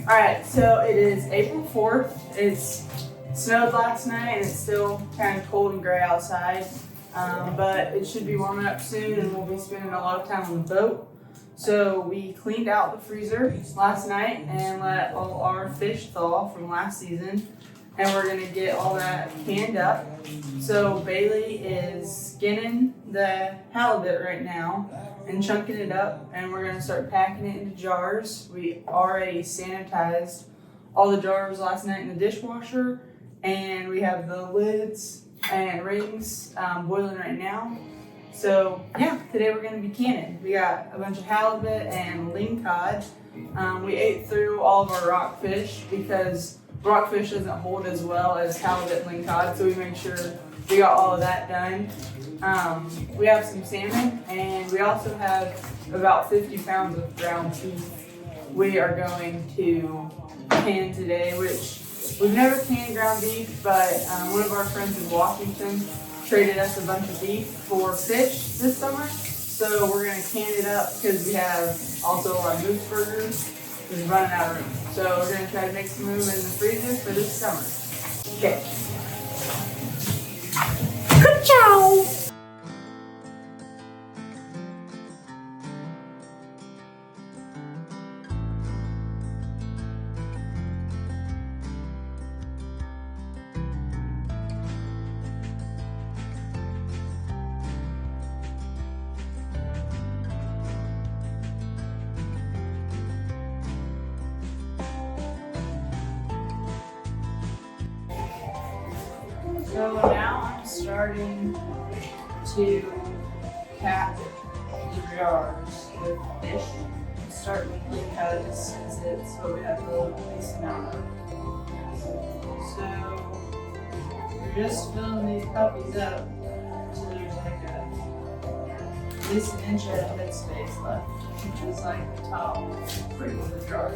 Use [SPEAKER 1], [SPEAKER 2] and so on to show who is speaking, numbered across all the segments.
[SPEAKER 1] Alright, so it is April 4th. It's snowed last night and it's still kind of cold and gray outside. But it should be warming up soon and we'll be spending a lot of time on the boat. So we cleaned out the freezer last night and let all our fish thaw from last season. And we're gonna get all that canned up. So Bailey is skinning the halibut right now and chunking it up, and we're gonna start packing it into jars. We already sanitized all the jars last night in the dishwasher, and we have the lids and rings boiling right now. So yeah, today we're gonna be canning. We got a bunch of halibut and lingcod. We ate through all of our rockfish because rockfish doesn't hold as well as halibut and lingcod, so we made sure we got all of that done. We have some salmon, and we also have about 50 pounds of ground beef we are going to can today, which we've never canned ground beef, but one of our friends in Washington traded us a bunch of beef for fish this summer. So we're gonna can it up because we have also our moose burgers is running out of room. So we're gonna try to make some room in the freezer for this summer. Okay. Ka-chow! So now I'm starting to pack the jars with fish. Start with Lingcod since it's what we have the least amount of. So we're just filling these puppies up so there's like at least an inch of head space left, which is like the top pretty of the jar.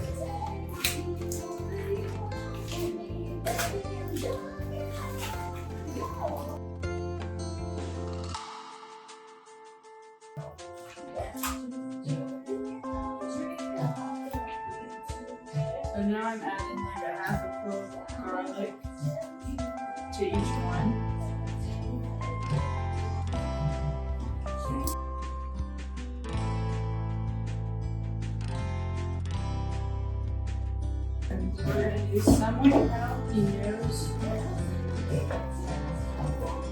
[SPEAKER 1] So now I'm adding like a half a clove of garlic to each one. And we're going to do some jalapenos.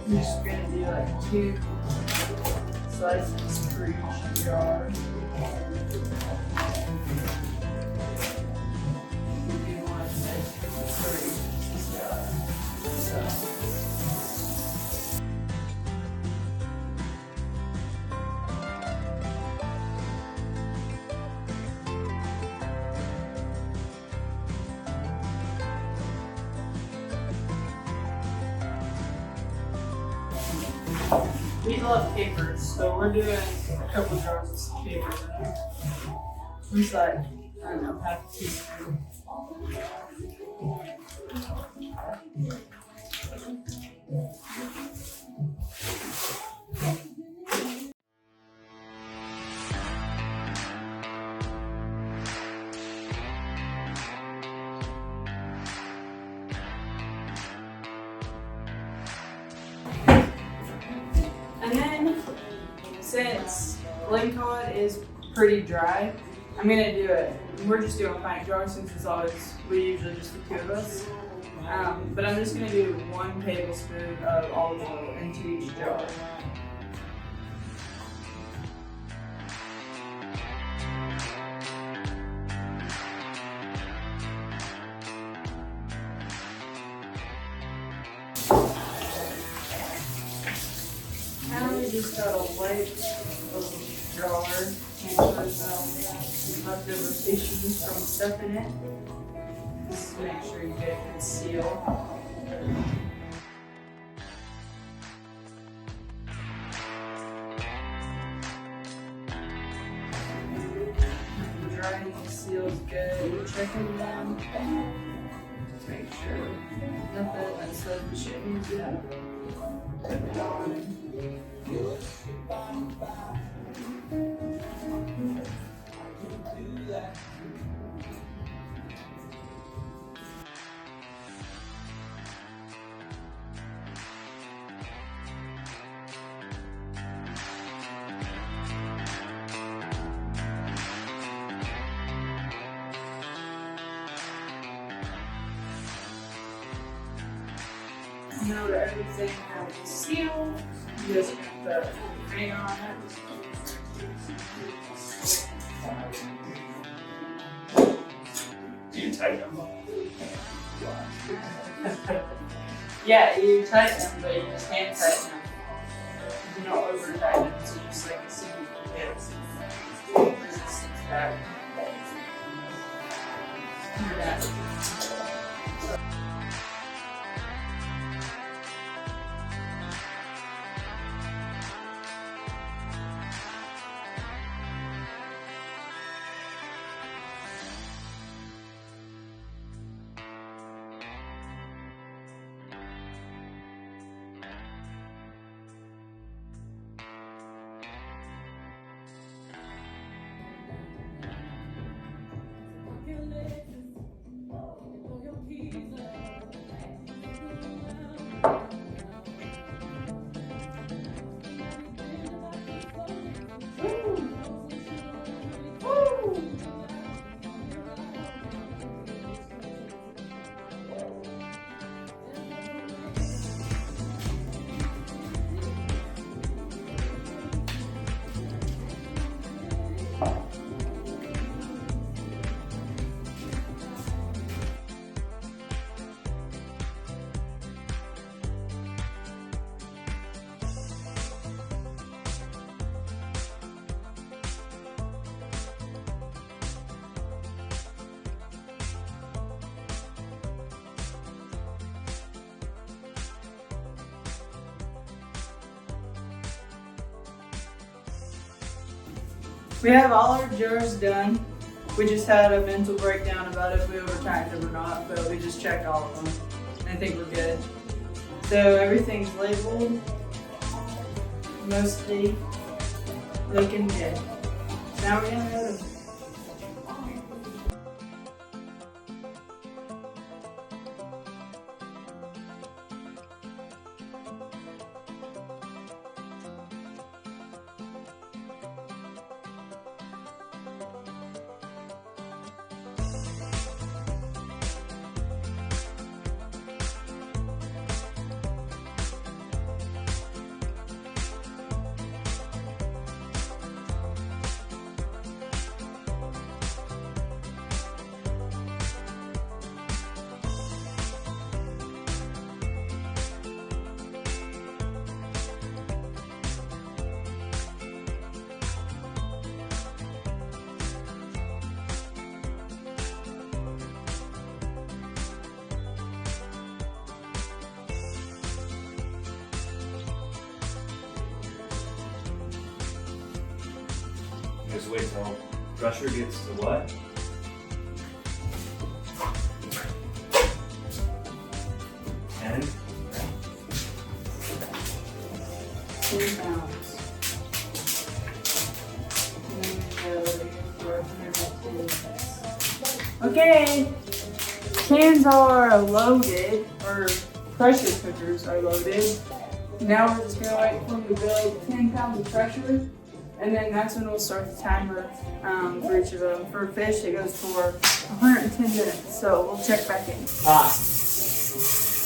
[SPEAKER 1] I'm just going to do like 2 slices for each jar. We love capers, so we're doing a couple jars of some capers in there. It's like, I don't know, half a teaspoon. And then, since Lingcod is pretty dry, I'm gonna do it. We're just doing pint jars since it's always, we usually just the 2 of us. But I'm just gonna do 1 tablespoon of olive oil into each jar. Now we just gotta wipe the jar, make sure there's no leftover fishies from stuffing it. Just make sure you get a good seal. Drying the seal's good. Checking them. Just make sure nothing that says we shouldn't use it. Put it on. know that everything is sealed. Just put the hanger on it.
[SPEAKER 2] Do you tighten them up?
[SPEAKER 1] Yeah, you tighten them, but you just hand tighten them. You don't over tighten them, so you just like a single hit. Back. You're done. We have all our jars done. We just had a mental breakdown about if we overtightened them or not, but we just checked all of them. I think we're good. So everything's labeled, mostly looking good. Now we're gonna go to
[SPEAKER 2] Just wait till pressure gets to what? And
[SPEAKER 1] 10 pounds. Okay, cans are loaded, or pressure cookers are loaded. Now we're just gonna wait for them to build 10 pounds of pressure, and then that's when we'll start the timer for each of them. For fish, it goes for 110 minutes, so we'll check back in.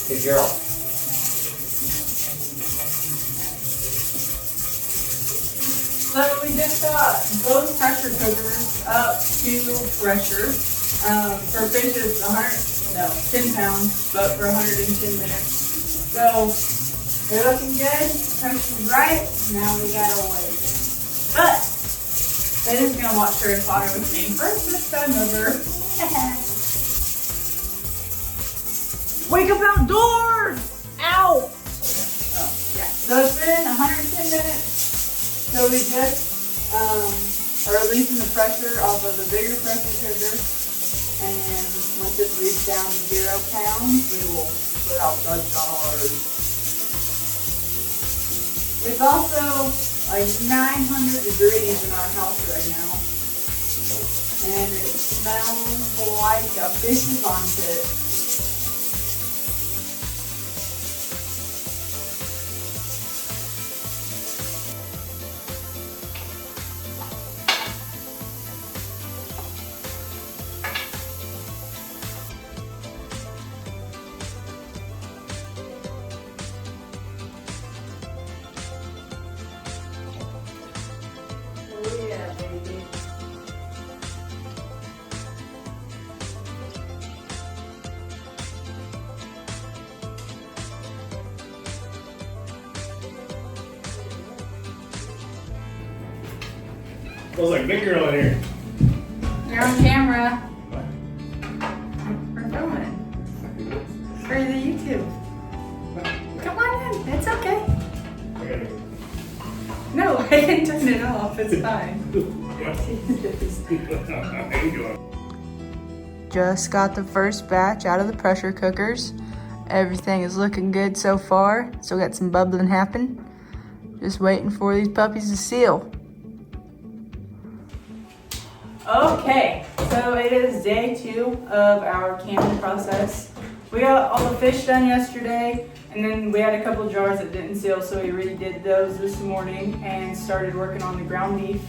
[SPEAKER 3] Hey, Gerald.
[SPEAKER 1] So we just got both pressure cookers up to pressure. For fish it's 10 pounds, but for 110 minutes. So they're looking good, pressure's right, now we gotta wait. But they're just gonna watch Harry Potter with me for this time ever. Wake up outdoors! Ow! Oh, yeah. So it's been 110 minutes. So we just are releasing the pressure off of the bigger pressure cooker, and once it reaches down to 0 pounds, we will put out the jars. It's also like 900 degrees in our house right now, and it smells like a fish's armpit.
[SPEAKER 4] Feels like big girl in here.
[SPEAKER 1] You're on camera. We're filming. For the YouTube. Come on in. It's okay.
[SPEAKER 4] I gotta go.
[SPEAKER 1] No, I can turn it off. It's fine.
[SPEAKER 4] Yeah. How you doing?
[SPEAKER 1] Just got the first batch out of the pressure cookers. Everything is looking good so far. Still got some bubbling happening. Just waiting for these puppies to seal. Okay, so it is day 2 of our canning process. We got all the fish done yesterday, and then we had a couple jars that didn't seal, so we redid those this morning and started working on the ground beef.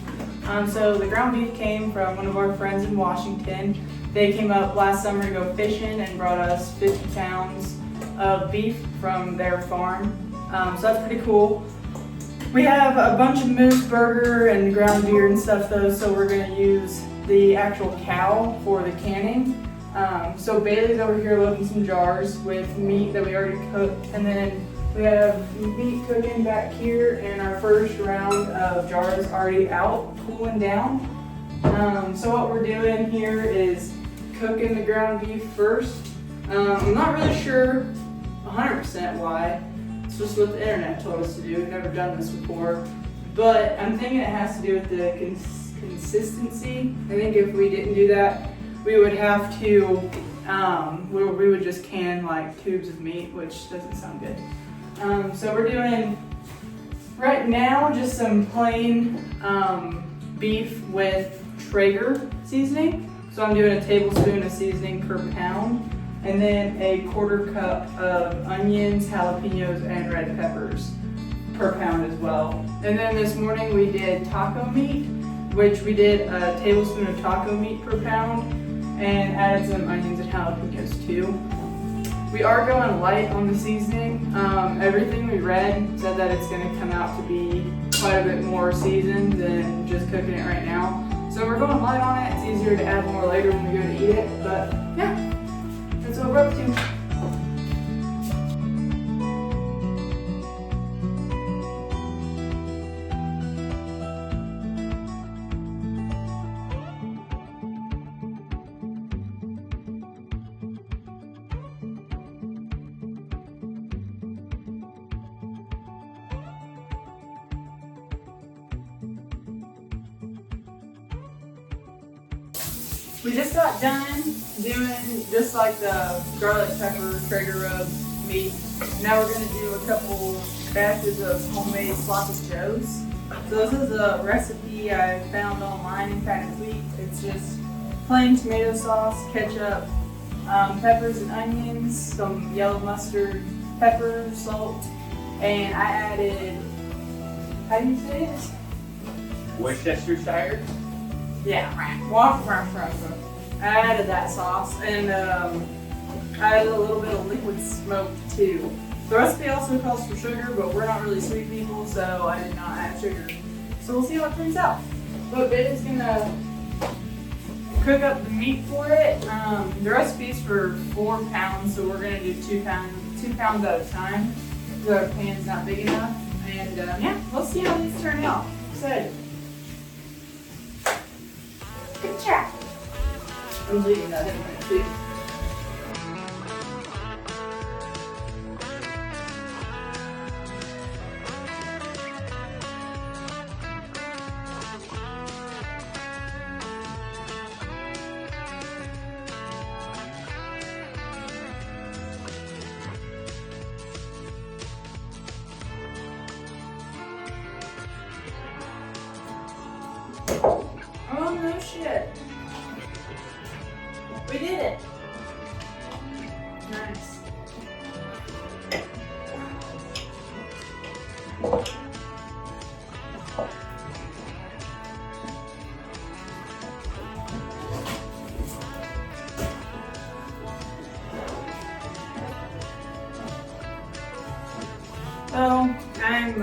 [SPEAKER 1] So the ground beef came from one of our friends in Washington. They came up last summer to go fishing and brought us 50 pounds of beef from their farm. So that's pretty cool. We have a bunch of moose burger and ground deer and stuff though, so we're gonna use the actual cow for the canning. So Bailey's over here loading some jars with meat that we already cooked, and then we have meat cooking back here, and our first round of jars already out, cooling down. So what we're doing here is cooking the ground beef first. I'm not really sure 100% why. It's just what the internet told us to do. We've never done this before. But I'm thinking it has to do with the consistency. I think if we didn't do that, we would have to, we would just can like tubes of meat, which doesn't sound good. So we're doing, right now, just some plain beef with Traeger seasoning. So I'm doing a tablespoon of seasoning per pound, and then a 1/4 cup of onions, jalapenos, and red peppers per pound as well. And then this morning we did taco meat, which we did a tablespoon of taco meat per pound, and added some onions and jalapenos too. We are going light on the seasoning. Everything we read said that it's gonna come out to be quite a bit more seasoned than just cooking it right now. So we're going light on it. It's easier to add more later when we go to eat it, but yeah, that's what we're up to. We just got done doing just like the garlic pepper Traeger rub meat. Now we're gonna do a couple batches of homemade sloppy joes. So this is a recipe I found online and kind of tweaked. It's just plain tomato sauce, ketchup, peppers and onions, some yellow mustard, pepper, salt, and I added, how do you say it?
[SPEAKER 3] Worcestershire.
[SPEAKER 1] Yeah, I added that sauce, and I added a little bit of liquid smoke too. The recipe also calls for sugar, but we're not really sweet people, so I did not add sugar. So we'll see how it turns out. But Bailey's gonna cook up the meat for it. The recipe's for 4 pounds, so we're gonna do 2 pounds at a time. So our pan's not big enough, and yeah, we'll see how these turn out. Excited. Good job. I'm leaving that in there too. Oh no shit. We did it. Nice. So I'm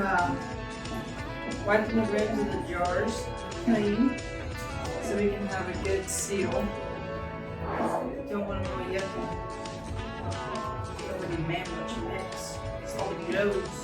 [SPEAKER 1] wiping the rims of the jars clean so we can have a good seal. Don't want to really yucky. Don't want to man much mix. It's all the joes.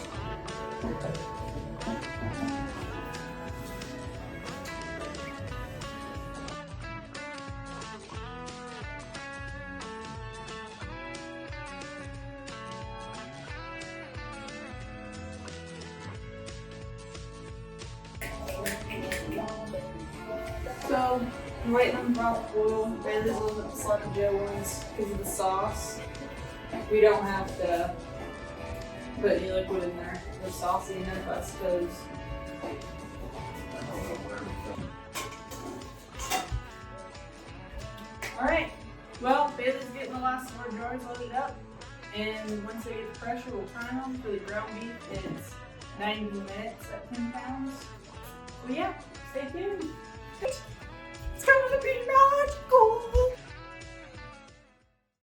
[SPEAKER 1] So I'm waiting on the broth to boil. Bailey's a little bit sloppy Joe ones because of the sauce. We don't have to put any liquid in there. They're saucy enough, I suppose. Alright, well, Bailey's getting the last of our jars loaded up. And once they get the pressure, we'll turn them. For the ground beef, it's 90 minutes at 10 pounds. So yeah, stay tuned.